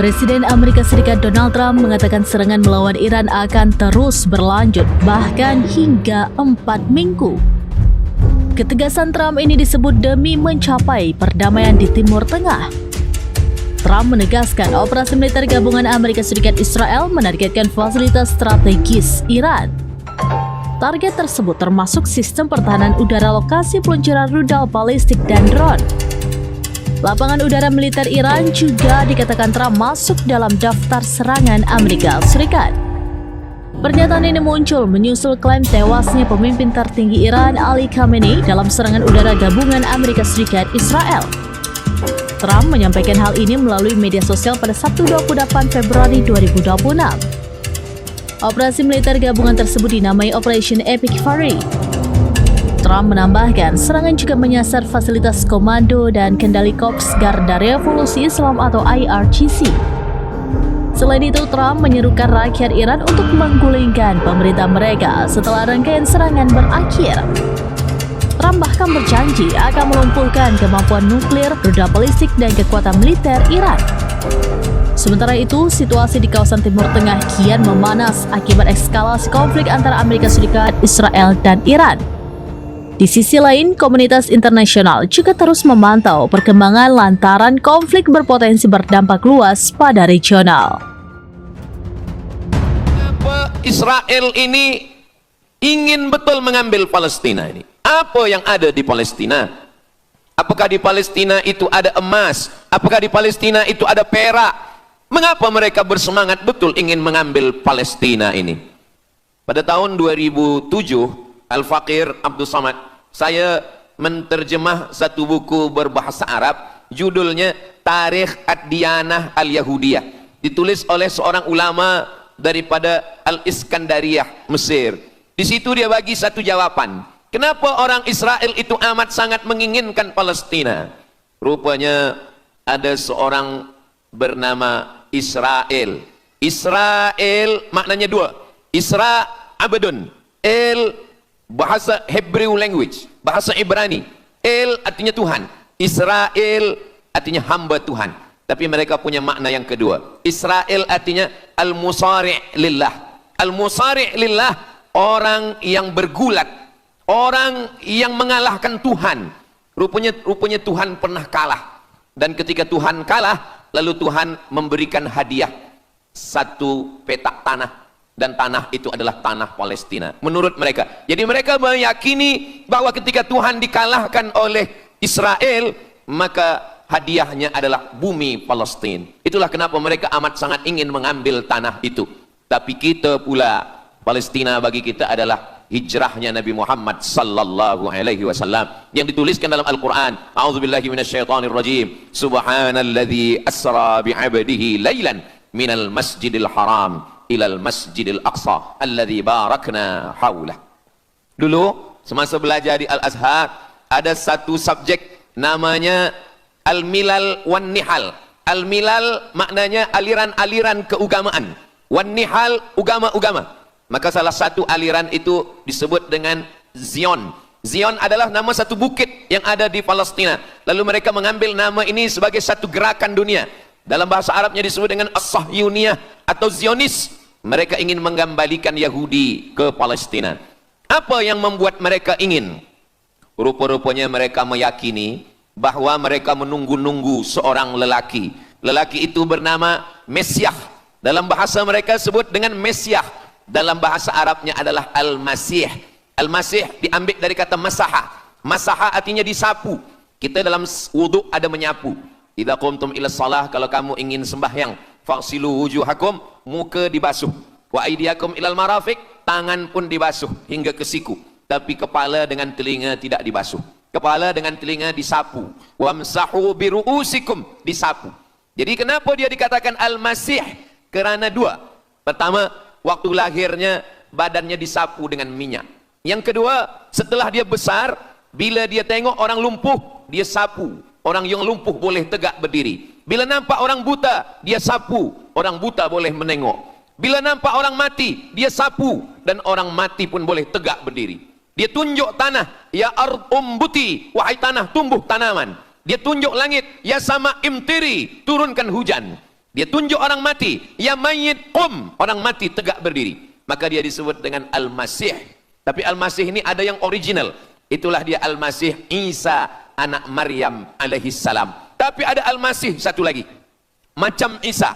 Presiden Amerika Serikat Donald Trump mengatakan serangan melawan Iran akan terus berlanjut, bahkan hingga 4 minggu. Ketegasan Trump ini disebut demi mencapai perdamaian di Timur Tengah. Trump menegaskan operasi militer gabungan Amerika Serikat Israel menargetkan fasilitas strategis Iran. Target tersebut termasuk sistem pertahanan udara, lokasi peluncuran rudal balistik dan drone. Lapangan udara militer Iran juga dikatakan Trump masuk dalam daftar serangan Amerika Serikat. Pernyataan ini muncul menyusul klaim tewasnya pemimpin tertinggi Iran Ali Khamenei dalam serangan udara gabungan Amerika Serikat Israel. Trump menyampaikan hal ini melalui media sosial pada Sabtu 28 Februari 2026. Operasi militer gabungan tersebut dinamai Operation Epic Fury. Trump menambahkan serangan juga menyasar fasilitas komando dan kendali Korps Garda Revolusi Islam atau IRGC. Selain itu, Trump menyerukan rakyat Iran untuk menggulingkan pemerintah mereka setelah rangkaian serangan berakhir. Trump bahkan berjanji akan melumpuhkan kemampuan nuklir, rudal balistik, dan kekuatan militer Iran. Sementara itu, situasi di kawasan Timur Tengah kian memanas akibat eskalasi konflik antara Amerika Serikat, Israel, dan Iran. Di sisi lain, komunitas internasional juga terus memantau perkembangan lantaran konflik berpotensi berdampak luas pada regional. Kenapa Israel ini ingin betul mengambil Palestina ini? Apa yang ada di Palestina? Apakah di Palestina itu ada emas? Apakah di Palestina itu ada perak? Mengapa mereka bersemangat betul ingin mengambil Palestina ini? Pada tahun 2007, Al-Faqir Abdul Samad, saya menterjemah satu buku berbahasa Arab, judulnya Tarikh Ad-Diyanah Al-Yahudiyah, ditulis oleh seorang ulama daripada Al-Iskandariyah, Mesir. Di situ dia bagi satu jawaban. Kenapa orang Israel itu amat sangat menginginkan Palestina? Rupanya ada seorang bernama Israel. Israel maknanya dua. Isra abdun, el bahasa Hebrew language, bahasa Ibrani. El artinya Tuhan, Israel artinya hamba Tuhan. Tapi mereka punya makna yang kedua. Israel artinya al-musari' lillah. Al-musari' lillah, orang yang bergulat, orang yang mengalahkan Tuhan. Rupanya Tuhan pernah kalah. Dan ketika Tuhan kalah, lalu Tuhan memberikan hadiah satu petak tanah. Dan tanah itu adalah tanah Palestina menurut mereka. Jadi mereka meyakini bahwa ketika Tuhan dikalahkan oleh Israel, maka hadiahnya adalah bumi Palestina. Itulah kenapa mereka amat sangat ingin mengambil tanah itu. Tapi kita pula, Palestina bagi kita adalah hijrahnya Nabi Muhammad sallallahu alaihi wasallam yang dituliskan dalam Al-Qur'an. A'udzubillahi minasyaitonirrajim. Subhanalladzi asra bi'abdihi lailan minal masjidil haram ilal masjidil aqsa alladzi barakna haulah. Dulu semasa belajar di Al-Azhar ada satu subjek namanya Al-Milal wan Nihal. Al-Milal maknanya aliran-aliran keugamaan, wan Nihal ugama-ugama. Maka salah satu aliran itu disebut dengan Zion. Zion adalah nama satu bukit yang ada di Palestina. Lalu mereka mengambil nama ini sebagai satu gerakan dunia. Dalam bahasa Arabnya disebut dengan As-Sahyuniyah atau Zionis. Mereka ingin mengembalikan Yahudi ke Palestina. Apa yang membuat mereka ingin? Rupa-rupanya mereka meyakini bahwa mereka menunggu-nunggu seorang lelaki. Lelaki itu bernama Mesyah. Dalam bahasa mereka sebut dengan Mesyah. Dalam bahasa Arabnya adalah Al-Masih. Al-Masih diambil dari kata masaha. Masaha artinya disapu. Kita dalam wudhu ada menyapu. Idza qumtum ila shalah, kalau kamu ingin sembahyang, faghsilu wujuhakum, muka dibasuh, wa aydiyakum ilal marafiq, tangan pun dibasuh hingga ke siku, tapi kepala dengan telinga tidak dibasuh. Kepala dengan telinga disapu. Wamsahu biru'usikum, disapu. Jadi kenapa dia dikatakan Al-Masih? Kerana dua. Pertama, waktu lahirnya badannya disapu dengan minyak. Yang kedua, setelah dia besar, bila dia tengok orang lumpuh, dia sapu. Orang yang lumpuh boleh tegak berdiri. Bila nampak orang buta, dia sapu. Orang buta boleh menengok. Bila nampak orang mati, dia sapu. Dan orang mati pun boleh tegak berdiri. Dia tunjuk tanah, ya ard umbuti, wahai tanah tumbuh tanaman. Dia tunjuk langit, ya sama imtiri, turunkan hujan. Dia tunjuk orang mati, ya mayyit qum, orang mati tegak berdiri. Maka dia disebut dengan Al-Masih. Tapi Al-Masih ini ada yang original. Itulah dia Al-Masih Isa anak Maryam alaihi salam. Tapi ada Al-Masih satu lagi. Macam Isa.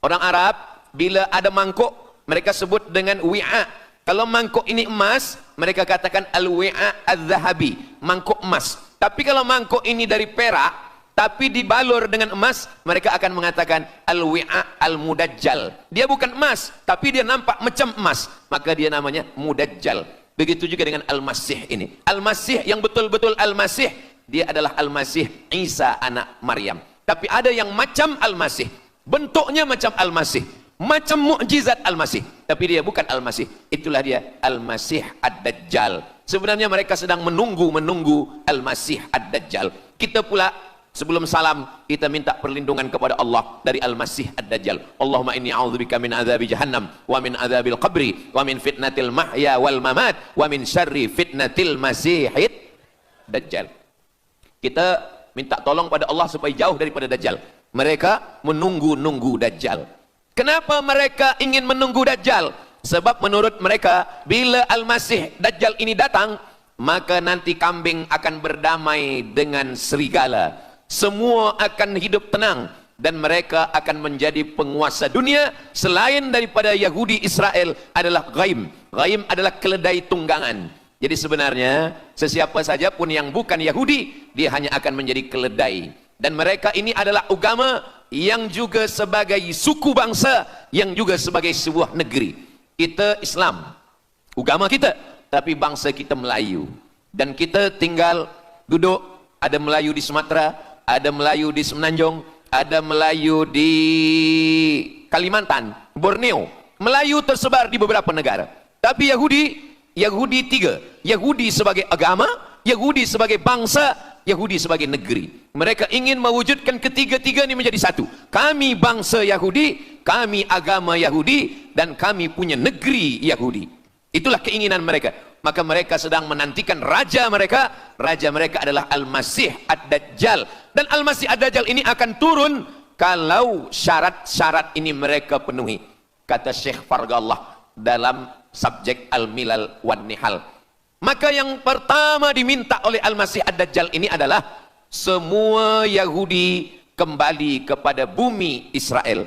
Orang Arab bila ada mangkuk mereka sebut dengan wi'a. Kalau mangkuk ini emas, mereka katakan al-wi'a az-zahabi, mangkuk emas. Tapi kalau mangkuk ini dari perak tapi dibalur dengan emas, mereka akan mengatakan al-wi'a al-mudajjal. Dia bukan emas, tapi dia nampak macam emas, maka dia namanya mudajjal. Begitu juga dengan Al-Masih ini. Al-Masih yang betul-betul Al-Masih, dia adalah Al-Masih Isa anak Maryam. Tapi ada yang macam Al-Masih, bentuknya macam Al-Masih, macam mukjizat Al-Masih, tapi dia bukan Al-Masih. Itulah dia Al-Masih Ad-Dajjal. Sebenarnya mereka sedang menunggu Al-Masih Ad-Dajjal. Kita pula sebelum salam kita minta perlindungan kepada Allah dari Al-Masih Ad-Dajjal. Allahumma inni a'udzubika min adzabi jahannam wa min adzabil qabri wa min fitnatil mahya wal mamat wa min syarri fitnatil masihid dajjal. Kita minta tolong pada Allah supaya jauh daripada Dajjal. Mereka menunggu Dajjal. Kenapa mereka ingin menunggu Dajjal? Sebab menurut mereka bila Al-Masih Dajjal ini datang, maka nanti kambing akan berdamai dengan serigala. Semua akan hidup tenang dan mereka akan menjadi penguasa dunia. Selain daripada Yahudi Israel adalah ghaim. Ghaim adalah keledai tunggangan. Jadi sebenarnya sesiapa saja pun yang bukan Yahudi, dia hanya akan menjadi keledai. Dan mereka ini adalah agama yang juga sebagai suku bangsa, yang juga sebagai sebuah negeri. Kita Islam, agama kita, tapi bangsa kita Melayu. Dan kita tinggal duduk, ada Melayu di Sumatera, ada Melayu di Semenanjung, ada Melayu di Kalimantan, Borneo. Melayu tersebar di beberapa negara. Tapi Yahudi tiga. Yahudi sebagai agama, Yahudi sebagai bangsa, Yahudi sebagai negeri. Mereka ingin mewujudkan ketiga-tiga ini menjadi satu. Kami bangsa Yahudi, kami agama Yahudi, dan kami punya negeri Yahudi. Itulah keinginan mereka. Maka mereka sedang menantikan raja mereka. Raja mereka adalah Al-Masih Ad-Dajjal. Dan Al-Masih Ad-Dajjal ini akan turun kalau syarat-syarat ini mereka penuhi. Kata Syekh Fargallah dalam subjek Al-Milal wan Nihal. Maka yang pertama diminta oleh Al-Masih Ad-Dajjal ini adalah semua Yahudi kembali kepada bumi Israel.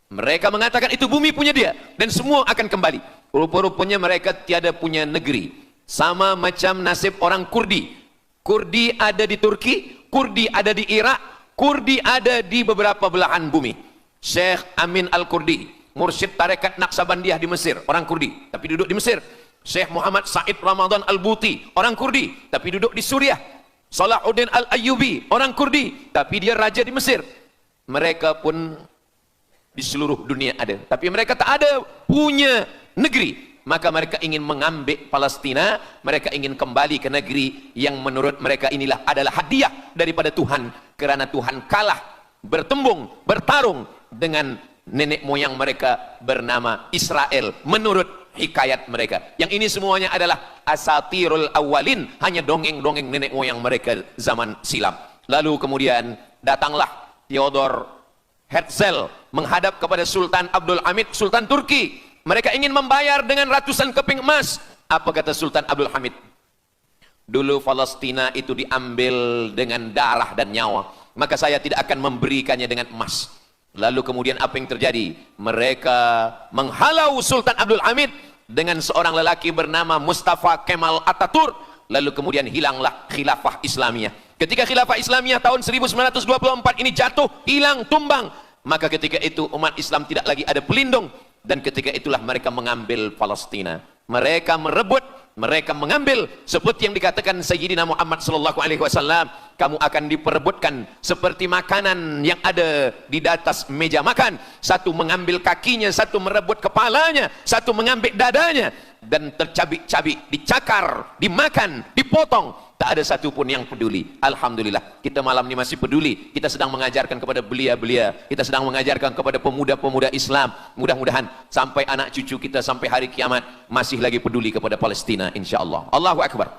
Mereka mengatakan itu bumi punya dia dan semua akan kembali. Rupa-rupanya mereka tiada punya negeri. Sama macam nasib orang Kurdi. Kurdi ada di Turki, Kurdi ada di Irak, Kurdi ada di beberapa belahan bumi. Syekh Amin Al-Kurdi, mursyid tarekat Naqsabandiyah di Mesir, orang Kurdi, tapi duduk di Mesir. Syekh Muhammad Said Ramadan Al-Buti, orang Kurdi, tapi duduk di Suriah. Salahuddin Al-Ayyubi, orang Kurdi, tapi dia raja di Mesir. Mereka pun di seluruh dunia ada, tapi mereka tak ada punya negeri. Maka mereka ingin mengambil Palestina, mereka ingin kembali ke negeri yang menurut mereka inilah adalah hadiah daripada Tuhan, kerana Tuhan kalah bertembung, bertarung dengan nenek moyang mereka bernama Israel menurut hikayat mereka. Yang ini semuanya adalah asatirul awalin, hanya dongeng-dongeng nenek moyang mereka zaman silam. Lalu kemudian datanglah Theodor Herzl menghadap kepada Sultan Abdul Hamid, Sultan Turki. Mereka ingin membayar dengan ratusan keping emas. Apa kata Sultan Abdul Hamid? Dulu Palestina itu diambil dengan darah dan nyawa, maka saya tidak akan memberikannya dengan emas. Lalu kemudian apa yang terjadi? Mereka menghalau Sultan Abdul Hamid dengan seorang lelaki bernama Mustafa Kemal Ataturk. Lalu kemudian hilanglah khilafah Islamiyah. Ketika khilafah Islamiyah tahun 1924 ini jatuh, hilang, tumbang, maka ketika itu umat Islam tidak lagi ada pelindung. Dan ketika itulah mereka mengambil Palestina. Mereka merebut, mereka mengambil, seperti yang dikatakan Sayyidina Muhammad sallallahu alaihi wasallam, kamu akan diperebutkan seperti makanan yang ada di atas meja makan. Satu mengambil kakinya, satu merebut kepalanya, satu mengambil dadanya, dan tercabik-cabik, dicakar, dimakan, dipotong. Tak ada satu pun yang peduli. Alhamdulillah, kita malam ini masih peduli. Kita sedang mengajarkan kepada belia-belia, kita sedang mengajarkan kepada pemuda-pemuda Islam. Mudah-mudahan sampai anak cucu kita sampai hari kiamat masih lagi peduli kepada Palestina, insyaAllah. Allahu Akbar.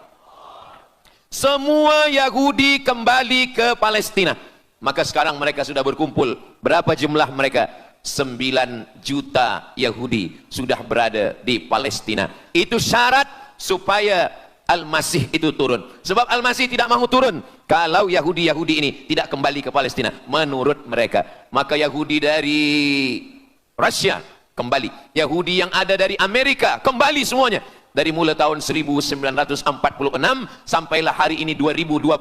Semua Yahudi kembali ke Palestina. Maka sekarang mereka sudah berkumpul. Berapa jumlah mereka? 9 juta Yahudi sudah berada di Palestina. Itu syarat supaya Al-Masih itu turun. Sebab Al-Masih tidak mahu turun kalau Yahudi-Yahudi ini tidak kembali ke Palestina menurut mereka. Maka Yahudi dari Rusia kembali, Yahudi yang ada dari Amerika kembali semuanya. Dari mulai tahun 1946 sampailah hari ini 2025,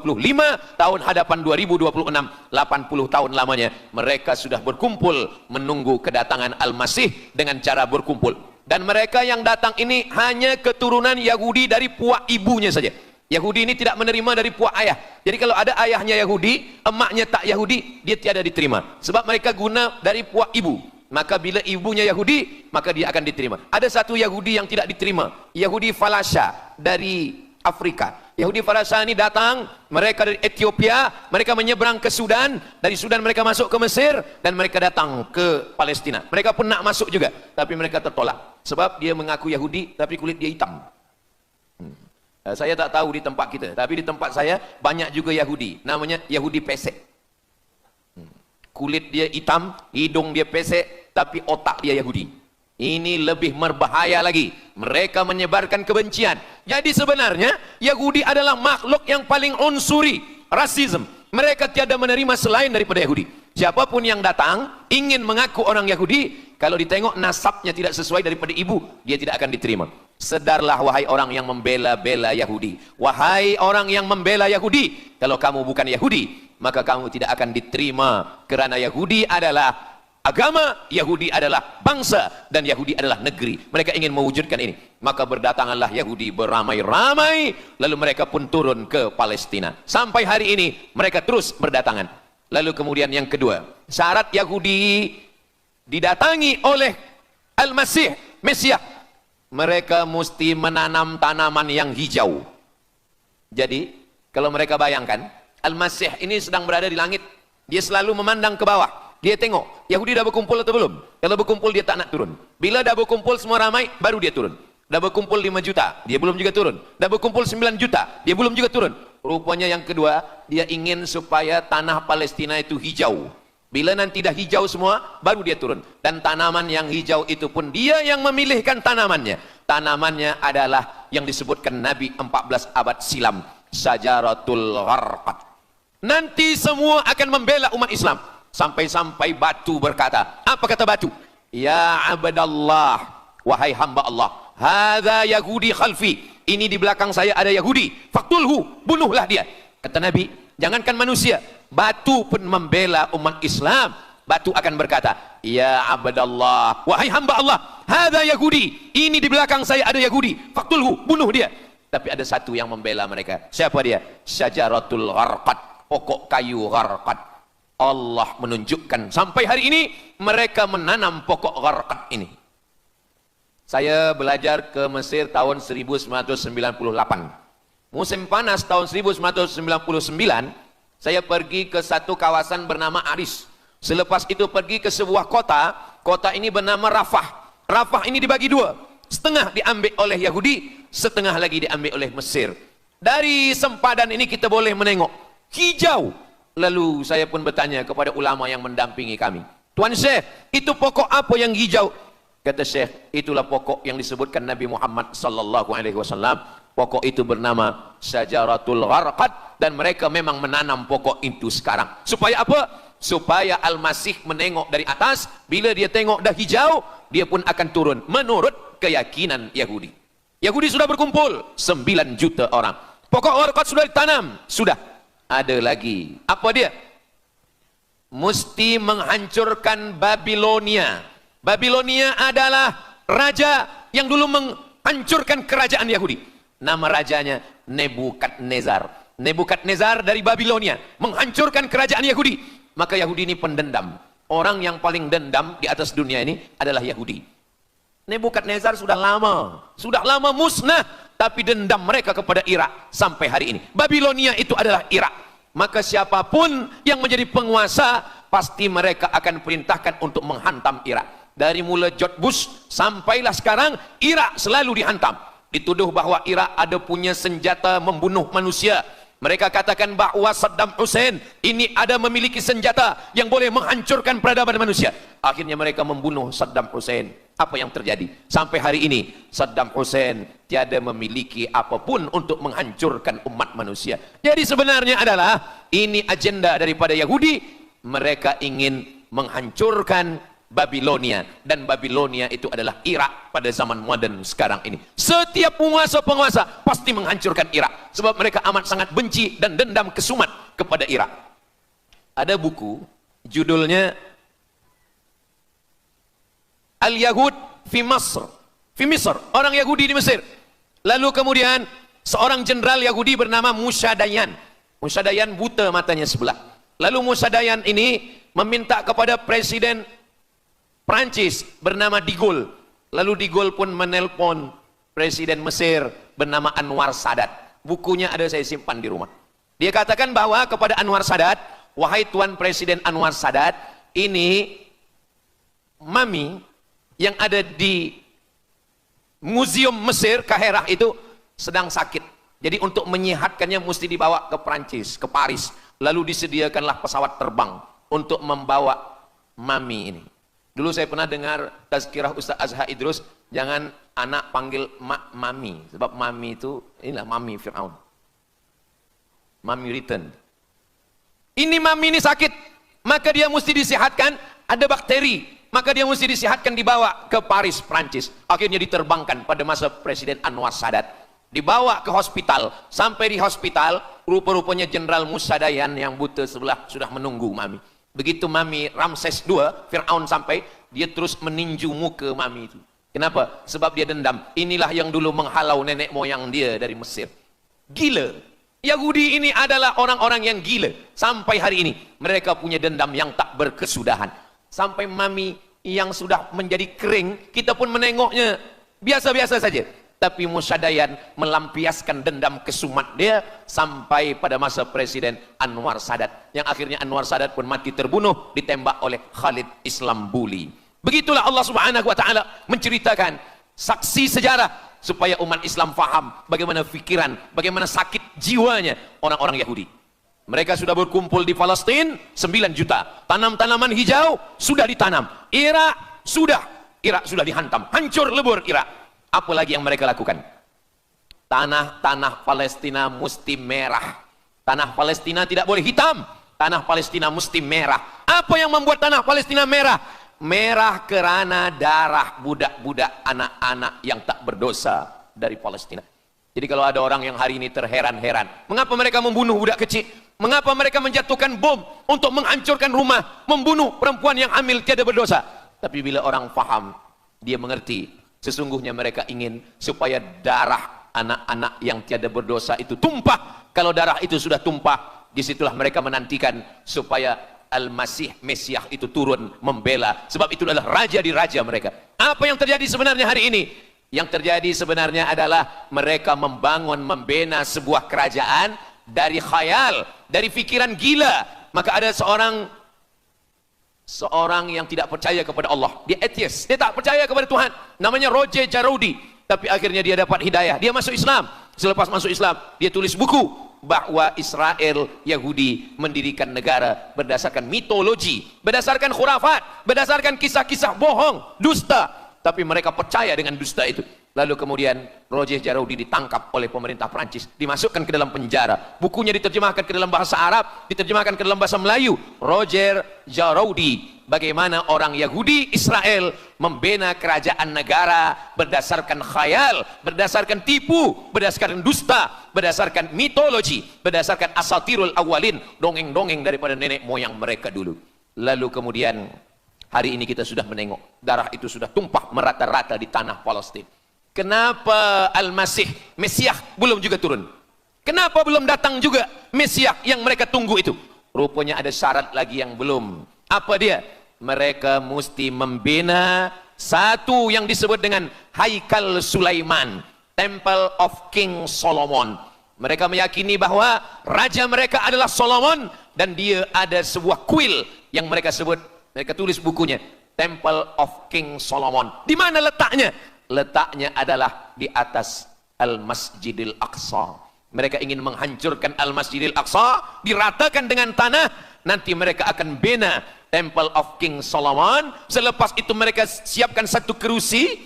tahun hadapan 2026, 80 tahun lamanya mereka sudah berkumpul menunggu kedatangan Al-Masih dengan cara berkumpul. Dan mereka yang datang ini hanya keturunan Yahudi dari puak ibunya saja. Yahudi ini tidak menerima dari puak ayah. Jadi kalau ada ayahnya Yahudi, emaknya tak Yahudi, dia tiada diterima. Sebab mereka guna dari puak ibu. Maka bila ibunya Yahudi, maka dia akan diterima. Ada satu Yahudi yang tidak diterima, Yahudi Falasha dari Afrika. Yahudi Falasha ini datang, mereka dari Ethiopia, mereka menyeberang ke Sudan, dari Sudan mereka masuk ke Mesir, dan mereka datang ke Palestina. Mereka pun nak masuk juga, tapi mereka tertolak. Sebab dia mengaku Yahudi, tapi kulit dia hitam. Saya tak tahu di tempat kita, tapi di tempat saya banyak juga Yahudi, namanya Yahudi pesek. Kulit dia hitam, hidung dia pesek, tapi otak dia Yahudi. Ini lebih berbahaya lagi. Mereka menyebarkan kebencian. Jadi sebenarnya Yahudi adalah makhluk yang paling unsuri, rasisme. Mereka tiada menerima selain daripada Yahudi. Siapapun yang datang ingin mengaku orang Yahudi, kalau ditengok nasabnya tidak sesuai daripada ibu, dia tidak akan diterima. Sedarlah wahai orang yang membela-bela Yahudi. Wahai orang yang membela Yahudi, kalau kamu bukan Yahudi, maka kamu tidak akan diterima, kerana Yahudi adalah agama, Yahudi adalah bangsa, dan Yahudi adalah negeri. Mereka ingin mewujudkan ini. Maka berdatanganlah Yahudi beramai-ramai, lalu mereka pun turun ke Palestina. Sampai hari ini mereka terus berdatangan. Lalu kemudian yang kedua, syarat Yahudi didatangi oleh Al-Masih, Mesias, mereka mesti menanam tanaman yang hijau. Jadi kalau mereka bayangkan, Al-Masih ini sedang berada di langit, dia selalu memandang ke bawah, dia tengok Yahudi dah berkumpul atau belum. Kalau berkumpul dia tak nak turun. Bila dah berkumpul semua ramai, baru dia turun. Dah berkumpul 5 juta, dia belum juga turun. Dah berkumpul 9 juta, dia belum juga turun. Rupanya yang kedua, dia ingin supaya tanah Palestina itu hijau. Bila nanti dah hijau semua, baru dia turun. Dan tanaman yang hijau itu pun dia yang memilihkan tanamannya. Tanamannya adalah yang disebutkan Nabi 14 abad silam, Syajaratul Gharqad. Nanti semua akan membela umat Islam. Sampai-sampai batu berkata, apa kata batu? Ya abdallah, wahai hamba Allah, hadza Yahudi khalfi, ini di belakang saya ada Yahudi, faktulhu, bunuhlah dia. Kata Nabi, jangankan manusia, batu pun membela umat Islam. Batu akan berkata, ya abdallah, wahai hamba Allah, hadza Yahudi, ini di belakang saya ada Yahudi, faktulhu, bunuh dia. Tapi ada satu yang membela mereka. Siapa dia? Syajaratul Gharqad, pokok kayu Gharqad. Allah menunjukkan sampai hari ini mereka menanam pokok Gharqad ini. Saya belajar ke Mesir tahun 1998. Musim panas tahun 1999, saya pergi ke satu kawasan bernama Aris. Selepas itu pergi ke sebuah kota, kota ini bernama Rafah. Rafah ini dibagi dua, setengah diambil oleh Yahudi, setengah lagi diambil oleh Mesir. Dari sempadan ini kita boleh menengok hijau. Lalu saya pun bertanya kepada ulama yang mendampingi kami, Tuan Syekh, itu pokok apa yang hijau? Kata Syekh, itulah pokok yang disebutkan Nabi Muhammad sallallahu alaihi wasallam. Pokok itu bernama Syajaratul Gharqad, dan mereka memang menanam pokok itu sekarang. Supaya apa? Supaya Al-Masih menengok dari atas, bila dia tengok dah hijau, dia pun akan turun menurut keyakinan Yahudi. Yahudi sudah berkumpul 9 juta orang. Pokok Gharqad sudah ditanam, sudah. Ada lagi, apa dia? Mesti menghancurkan Babilonia. Babilonia adalah raja yang dulu menghancurkan kerajaan Yahudi. Nama rajanya Nebukadnezar. Nebukadnezar dari Babilonia menghancurkan kerajaan Yahudi. Maka Yahudi ini pendendam. Orang yang paling dendam di atas dunia ini adalah Yahudi. Nebukadnezar sudah lama musnah, tapi dendam mereka kepada Irak sampai hari ini. Babilonia itu adalah Irak. Maka siapapun yang menjadi penguasa, pasti mereka akan perintahkan untuk menghantam Irak. Dari mula George Bush sampailah sekarang, Irak selalu dihantam. Dituduh bahwa Irak ada punya senjata membunuh manusia. Mereka katakan bahwa Saddam Hussein ini ada memiliki senjata yang boleh menghancurkan peradaban manusia. Akhirnya mereka membunuh Saddam Hussein. Apa yang terjadi? Sampai hari ini Saddam Hussein tiada memiliki apapun untuk menghancurkan umat manusia. Jadi sebenarnya adalah ini agenda daripada Yahudi. Mereka ingin menghancurkan Babilonia, dan Babilonia itu adalah Irak pada zaman modern sekarang ini. Setiap penguasa-penguasa pasti menghancurkan Irak sebab mereka amat sangat benci dan dendam kesumat kepada Irak. Ada buku judulnya Al-Yahud fi Masr, orang Yahudi di Mesir. Lalu kemudian seorang jenderal Yahudi bernama Musa Dayan buta matanya sebelah. Lalu Musa Dayan ini meminta kepada Presiden Prancis bernama De Gaulle. Lalu De Gaulle pun menelpon Presiden Mesir bernama Anwar Sadat. Bukunya ada, saya simpan di rumah. Dia katakan bahwa kepada Anwar Sadat, wahai Tuan Presiden Anwar Sadat, ini mami yang ada di Museum Mesir Kaherah itu sedang sakit. Jadi untuk menyehatkannya mesti dibawa ke Prancis, ke Paris. Lalu disediakanlah pesawat terbang untuk membawa mami ini. Dulu saya pernah dengar tazkirah Ustaz Azhar Idrus, jangan anak panggil mami, sebab mami itu inilah mami Fir'aun. Mami return. Ini mami ini sakit, maka dia mesti disehatkan, ada bakteri, maka dia mesti disehatkan, dibawa ke Paris, Prancis. Akhirnya diterbangkan pada masa Presiden Anwar Sadat. Dibawa ke hospital, sampai di hospital, rupa-rupanya Jenderal Musa Dayan yang buta sebelah sudah menunggu mami. Begitu mami Ramses II, Fir'aun sampai, dia terus meninju muka mami itu. Kenapa? Sebab dia dendam. Inilah yang dulu menghalau nenek moyang dia dari Mesir. Gila. Yahudi ini adalah orang-orang yang gila. Sampai hari ini, mereka punya dendam yang tak berkesudahan. Sampai mami yang sudah menjadi kering, kita pun menengoknya biasa-biasa saja. Tapi Musa Dayan melampiaskan dendam kesumat dia sampai pada masa Presiden Anwar Sadat, yang akhirnya Anwar Sadat pun mati terbunuh ditembak oleh Khalid Islambuli. Begitulah Allah Subhanahu wa taala menceritakan saksi sejarah supaya umat Islam faham bagaimana fikiran, bagaimana sakit jiwanya orang-orang Yahudi. Mereka sudah berkumpul di Palestina 9 juta. Tanam-tanaman hijau sudah ditanam. Irak sudah dihantam, hancur lebur Irak. Apa lagi yang mereka lakukan? Tanah Palestina mesti merah. Tanah Palestina tidak boleh hitam. Tanah Palestina mesti merah. Apa yang membuat tanah Palestina merah? Merah kerana darah budak-budak, anak-anak yang tak berdosa dari Palestina. Jadi kalau ada orang yang hari ini terheran-heran, mengapa mereka membunuh budak kecil? Mengapa mereka menjatuhkan bom untuk menghancurkan rumah, membunuh perempuan yang hamil tiada berdosa? Tapi bila orang faham, dia mengerti. Sesungguhnya mereka ingin supaya darah anak-anak yang tiada berdosa itu tumpah. Kalau darah itu sudah tumpah, disitulah mereka menantikan supaya Al-Masih, Mesiah itu turun membela. Sebab itu adalah raja di raja mereka. Apa yang terjadi sebenarnya hari ini? Yang terjadi sebenarnya adalah mereka membangun, membina sebuah kerajaan dari khayal, dari fikiran gila. Maka ada seorang yang tidak percaya kepada Allah, dia atheist, dia tak percaya kepada Tuhan, namanya Roger Jaroudi. Tapi akhirnya dia dapat hidayah, dia masuk Islam. Selepas masuk Islam, dia tulis buku bahwa Israel, Yahudi mendirikan negara berdasarkan mitologi, berdasarkan khurafat, berdasarkan kisah-kisah bohong, dusta. Tapi mereka percaya dengan dusta itu. Lalu kemudian Roger Jaroudi ditangkap oleh pemerintah Prancis, dimasukkan ke dalam penjara. Bukunya diterjemahkan ke dalam bahasa Arab, diterjemahkan ke dalam bahasa Melayu. Roger Jaroudi, bagaimana orang Yahudi Israel membina kerajaan negara berdasarkan khayal, berdasarkan tipu, berdasarkan dusta, berdasarkan mitologi, berdasarkan asatirul awalin, dongeng-dongeng daripada nenek moyang mereka dulu. Lalu kemudian hari ini kita sudah menengok darah itu sudah tumpah merata-rata di tanah Palestina. Kenapa Al-Masih, Mesiah belum juga turun? Kenapa belum datang juga Mesiah yang mereka tunggu itu? Rupanya ada syarat lagi yang belum. Apa dia? Mereka mesti membina satu yang disebut dengan Haikal Sulaiman, Temple of King Solomon. Mereka meyakini bahwa raja mereka adalah Solomon, dan dia ada sebuah kuil yang mereka sebut, mereka tulis bukunya Temple of King Solomon. Di mana letaknya? Letaknya adalah di atas Al-Masjidil Aqsa. Mereka ingin menghancurkan Al-Masjidil Aqsa, diratakan dengan tanah. Nanti mereka akan bina Temple of King Solomon. Selepas itu mereka siapkan satu kerusi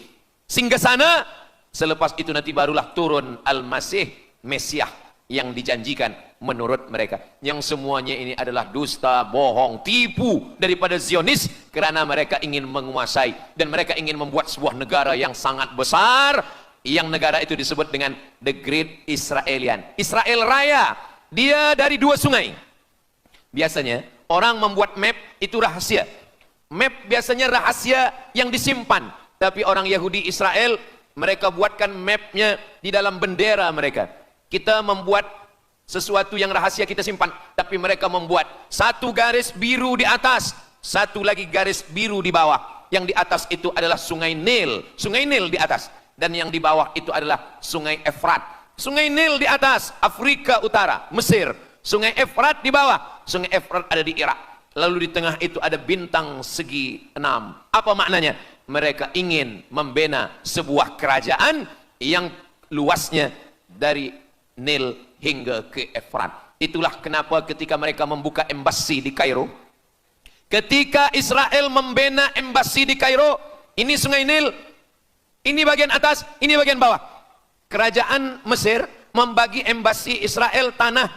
singgasana. Selepas itu nanti barulah turun Al-Masih, Mesiah yang dijanjikan menurut mereka. Yang semuanya ini adalah dusta, bohong, tipu daripada Zionis, kerana mereka ingin menguasai dan mereka ingin membuat sebuah negara yang sangat besar. Yang negara itu disebut dengan The Great Israelian. Israel Raya. Dia dari dua sungai. Biasanya orang membuat map itu rahasia. Map biasanya rahasia yang disimpan. Tapi orang Yahudi Israel, mereka buatkan mapnya di dalam bendera mereka. Kita membuat sesuatu yang rahasia kita simpan. Tapi mereka membuat satu garis biru di atas, satu lagi garis biru di bawah. Yang di atas itu adalah sungai Nil. Sungai Nil di atas. Dan yang di bawah itu adalah sungai Efrat. Sungai Nil di atas, Afrika Utara, Mesir. Sungai Efrat di bawah, sungai Efrat ada di Irak. Lalu di tengah itu ada bintang segi 6. Apa maknanya? Mereka ingin membina sebuah kerajaan yang luasnya dari Nil hingga ke Efrat. Itulah kenapa ketika mereka membuka embasi di Kairo, ketika Israel membina embasi di Kairo, ini sungai Nil, ini bagian atas, ini bagian bawah. Kerajaan Mesir membagi embasi Israel tanah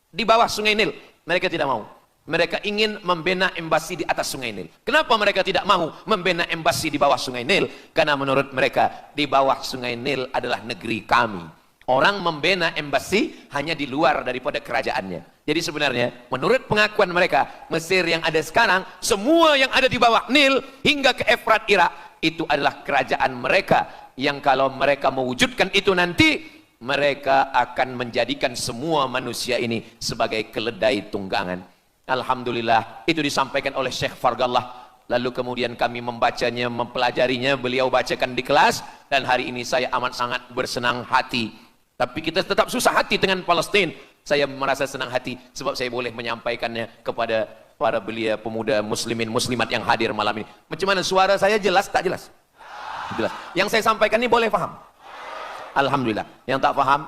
di bawah sungai Nil. Mereka tidak mau. Mereka ingin membina embasi di atas sungai Nil. Kenapa mereka tidak mau membina embasi di bawah sungai Nil? Karena menurut mereka di bawah sungai Nil adalah negeri kami. Orang membina embasi hanya di luar daripada kerajaannya. Jadi sebenarnya menurut pengakuan mereka, Mesir yang ada sekarang, semua yang ada di bawah Nil hingga ke Efrat Irak, itu adalah kerajaan mereka, yang kalau mereka mewujudkan itu nanti, mereka akan menjadikan semua manusia ini sebagai keledai tunggangan. Alhamdulillah, itu disampaikan oleh Syekh Fargallah. Lalu kemudian kami membacanya, mempelajarinya, beliau bacakan di kelas, dan hari ini saya amat sangat bersenang hati. Tapi kita tetap susah hati dengan Palestina. Saya merasa senang hati sebab saya boleh menyampaikannya kepada para belia pemuda muslimin muslimat yang hadir malam ini. Macam mana suara saya, jelas tak jelas? Jelas. Yang saya sampaikan ini boleh faham? Alhamdulillah. Yang tak faham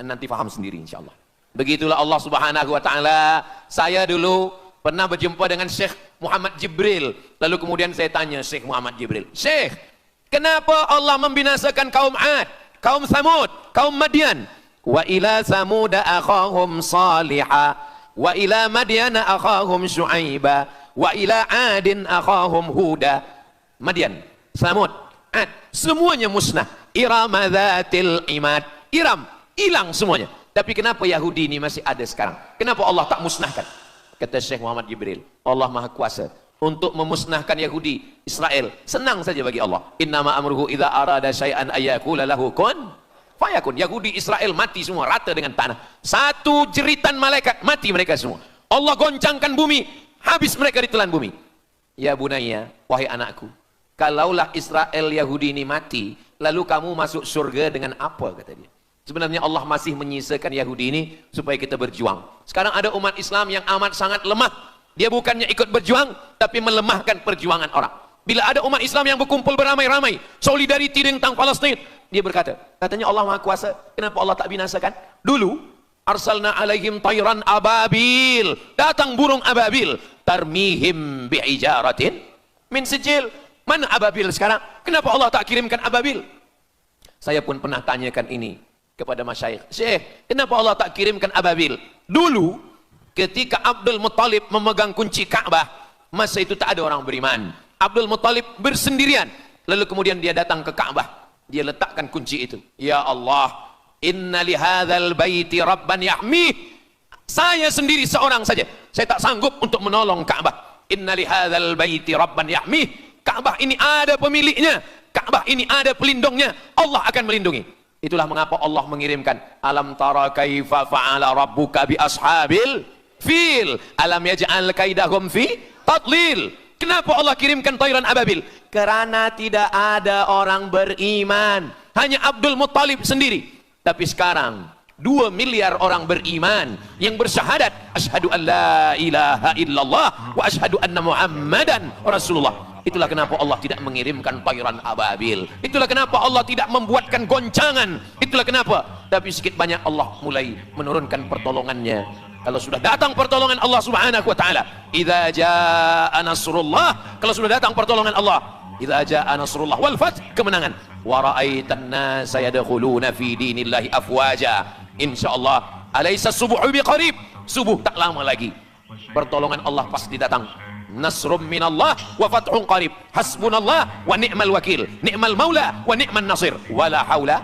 nanti faham sendiri insyaallah. Begitulah Allah Subhanahu wa taala. Saya dulu pernah berjumpa dengan Syekh Muhammad Jibril. Lalu kemudian saya tanya Syekh Muhammad Jibril, "Syekh, kenapa Allah membinasakan kaum Ad, kaum Samud, kaum Madian? Wa ila Samud akhahum Salihah, wa ila Madyana akhahum Syuaiba, wa ila Adin akhahum Huda." Madian, Samud, Ad, semuanya musnah. Iram dzatil imad, Iram hilang semuanya. Tapi kenapa Yahudi ini masih ada sekarang? Kenapa Allah tak musnahkan? Kata Syekh Muhammad Jibril, Allah Maha Kuasa untuk memusnahkan Yahudi Israel. Senang saja bagi Allah. Innama amruhu idza arada syai'an ayyakula lahu kun fayakun. Yahudi Israel mati semua rata dengan tanah. Satu jeritan malaikat mati mereka semua. Allah goncangkan bumi, habis mereka ditelan bumi. Ya bunayya, wahai anakku, kalaulah Israel Yahudi ini mati, lalu kamu masuk surga dengan apa, kata dia. Sebenarnya Allah masih menyisakan Yahudi ini supaya kita berjuang. Sekarang ada umat Islam yang amat sangat lemah. Dia bukannya ikut berjuang, tapi melemahkan perjuangan orang. Bila ada umat Islam yang berkumpul beramai-ramai, solidariti tentang Palestin, dia berkata, katanya Allah Maha Kuasa, kenapa Allah tak binasakan? Dulu, arsalna alaihim tayran ababil, datang burung ababil, tarmihim bi'ijaratin min sijil. Mana ababil sekarang? Kenapa Allah tak kirimkan ababil? Saya pun pernah tanyakan ini kepada masyayikh, Syekh, kenapa Allah tak kirimkan ababil? Dulu, ketika Abdul Muttalib memegang kunci Ka'bah, masa itu tak ada orang beriman. Abdul Muttalib bersendirian, lalu kemudian dia datang ke Ka'bah, dia letakkan kunci itu. Ya Allah, inna lihadzal baiti rabban yahmih. Saya sendiri seorang saja, saya tak sanggup untuk menolong Ka'bah. Inna lihadzal baiti rabban yahmih. Ka'bah ini ada pemiliknya, Ka'bah ini ada pelindungnya, Allah akan melindungi. Itulah mengapa Allah mengirimkan alam tara kaifa fa'ala rabbuka bi ashabil fil alam yaj'al kaidahum fi tadlil. Kenapa Allah kirimkan tayran ababil? Karena tidak ada orang beriman, hanya Abdul Muttalib sendiri. Tapi sekarang 2 miliar orang beriman yang bersyahadat asyhadu an la ilaha illallah wa asyhadu anna muhammadan rasulullah. Itulah kenapa Allah tidak mengirimkan tayran ababil. Itulah kenapa Allah tidak membuatkan goncangan. Itulah kenapa tapi sedikit banyak Allah mulai menurunkan pertolongannya. Kalau sudah datang pertolongan Allah Subhanahu wa taala, idza jaa nasrullah, kalau sudah datang pertolongan Allah, idza jaa nasrullah wal fath, kemenangan, wa ra'aitan nasa yadkhuluna fi dinillahi afwaja, insyaallah alaysa subuhu biqarib, subuh tak lama lagi pertolongan Allah pasti datang. Nasrum minallah wa fathun qarib, hasbunallah wa ni'mal wakil, ni'mal maula wa ni'man nasir, wala haula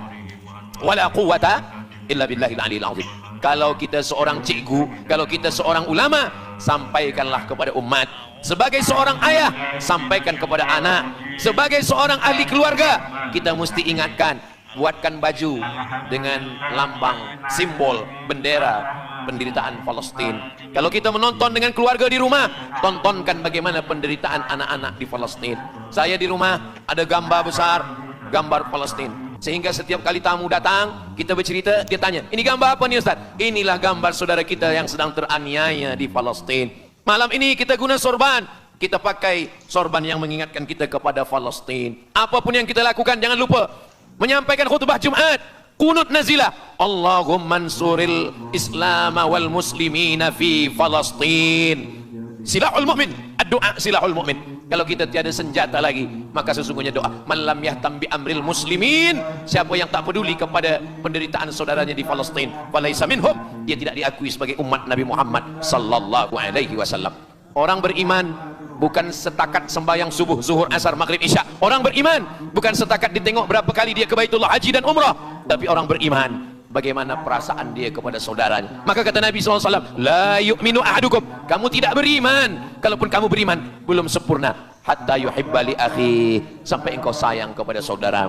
wala quwata illa billahil aliyil azim. Kalau kita seorang cikgu, kalau kita seorang ulama, sampaikanlah kepada umat. Sebagai seorang ayah, sampaikan kepada anak. Sebagai seorang ahli keluarga, kita mesti ingatkan, buatkan baju dengan lambang, simbol, bendera penderitaan Palestina. Kalau kita menonton dengan keluarga di rumah, tontonkan bagaimana penderitaan anak-anak di Palestina. Saya di rumah ada gambar besar, gambar Palestina, sehingga setiap kali tamu datang, kita bercerita, dia tanya, ini gambar apa nih Ustaz? Inilah gambar saudara kita yang sedang teraniaya di Palestina. Malam ini kita guna sorban, kita pakai sorban yang mengingatkan kita kepada Palestina. Apapun yang kita lakukan, jangan lupa menyampaikan khutbah Jumat, kunut nazilah, Allahumma ansuril Islam wal muslimina fi Palestin. Silahul mu'min, doa silahul mu'min. Kalau kita tiada senjata lagi, maka sesungguhnya doa. Man lam yahtam bi amril muslimin, siapa yang tak peduli kepada penderitaan saudaranya di Palestina, falaisa minhum, dia tidak diakui sebagai umat Nabi Muhammad sallallahu alaihi wasallam. Orang beriman bukan setakat sembahyang subuh, zuhur, asar, maghrib, isya. Orang beriman bukan setakat ditengok berapa kali dia ke Baitullah haji dan umrah, tapi orang beriman bagaimana perasaan dia kepada saudaranya. Maka kata Nabi SAW, la yu'minu ahadukum, kamu tidak beriman, kalaupun kamu beriman belum sempurna, hatta yuhibba li akhi, sampai engkau sayang kepada saudara.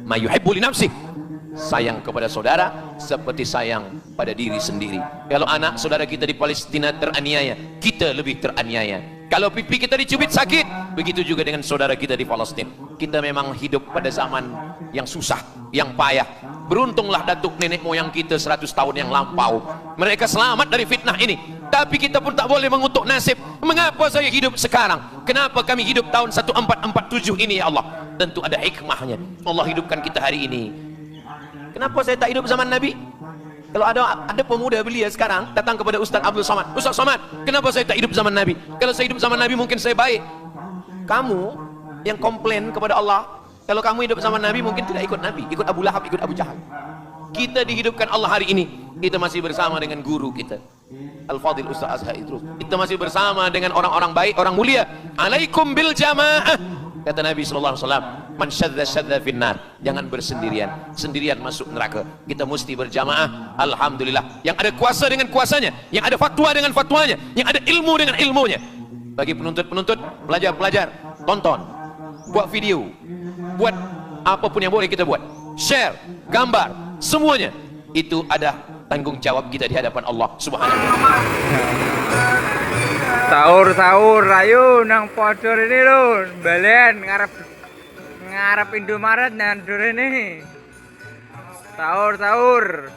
Ma yuhibbu li nafsih, sayang kepada saudara seperti sayang pada diri sendiri. Kalau anak saudara kita di Palestina teraniaya, kita lebih teraniaya. Kalau pipi kita dicubit sakit, begitu juga dengan saudara kita di Palestina. Kita memang hidup pada zaman yang susah, yang payah. Beruntunglah datuk nenek moyang kita 100 tahun yang lampau, mereka selamat dari fitnah ini. Tapi kita pun tak boleh mengutuk nasib. Mengapa saya hidup sekarang? Kenapa kami hidup tahun 1447 ini ya Allah? Tentu ada hikmahnya. Allah hidupkan kita hari ini. Kenapa saya tak hidup zaman Nabi? Kalau ada pemuda belia sekarang datang kepada Ustaz Abdul Somad, Ustaz Somad, kenapa saya tak hidup zaman Nabi? Kalau saya hidup zaman Nabi mungkin saya baik. Kamu yang komplain kepada Allah, kalau kamu hidup zaman Nabi mungkin tidak ikut Nabi, ikut Abu Lahab, ikut Abu Jahal. Kita dihidupkan Allah hari ini, kita masih bersama dengan guru kita Al-Fadil Ustaz Azhar Idrus. Kita masih bersama dengan orang-orang baik, orang mulia. Alaikum bil jamaah, kata Nabi SAW, man syadza syadza finnar, jangan bersendirian, sendirian masuk neraka. Kita mesti berjamaah. Alhamdulillah, yang ada kuasa dengan kuasanya, yang ada fatwa dengan fatwanya, yang ada ilmu dengan ilmunya. Bagi penuntut-penuntut, pelajar-pelajar, tonton, buat video, buat apapun yang boleh kita buat, share, gambar, semuanya itu ada tanggung jawab kita di hadapan Allah Subhanahu wa taala. Sahur ayo nang pojok ini lho, balen ngarep Indomaret nang ini. Sahur.